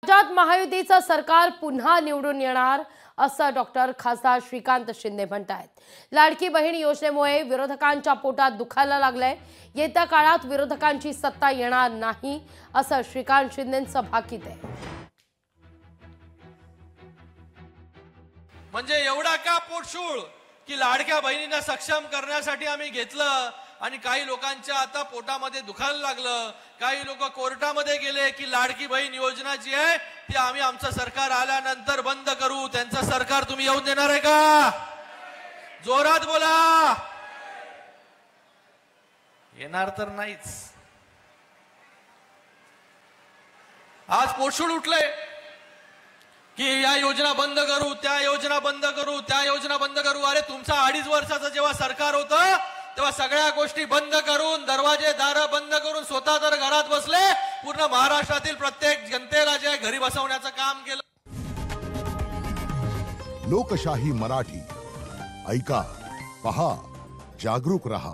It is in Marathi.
राज्यात महायुतीचं सरकार पुन्हा निवडून येणार असं डॉक्टर खासदार श्रीकांत शिंदे म्हणतात। लाडकी बहीण योजनेमुळे विरोधकांच्या पोटात दुखायला लागलंय। येत्या काळात विरोधकांची सत्ता येणार नाही असं श्रीकांत शिंदेंचं भाकीत आहे। म्हणजे एवढा का पोटशूळ की लाडक्या बहिणींना सक्षम करण्यासाठी आम्ही घेतलं आणि काही लोकांच्या आता पोटामध्ये दुखायला लागलं। काही लोक कोर्टामध्ये गेले की लाडकी बहीण योजना जी आहे ती आम्ही आमचं सरकार आल्यानंतर बंद करू। त्यांचं सरकार तुम्ही येऊन देणार आहे का? जोरात बोला। येणार तर नाहीच। आज पोटशूळ उठले की या योजना बंद करू, त्या योजना बंद करू, त्या योजना बंद करू। अरे तुमचा 2.5 वर्षाचं जेव्हा सरकार होतं तेव्हा सगळ्या गोष्टी बंद करून, दरवाजे दार बंद करून स्वतः तर घरात बसले, पूर्ण महाराष्ट्रातील प्रत्येक जनतेला जे घरी बसवण्याचं काम केलं। लोकशाही मराठी ऐका, पहा, जागरूक रहा।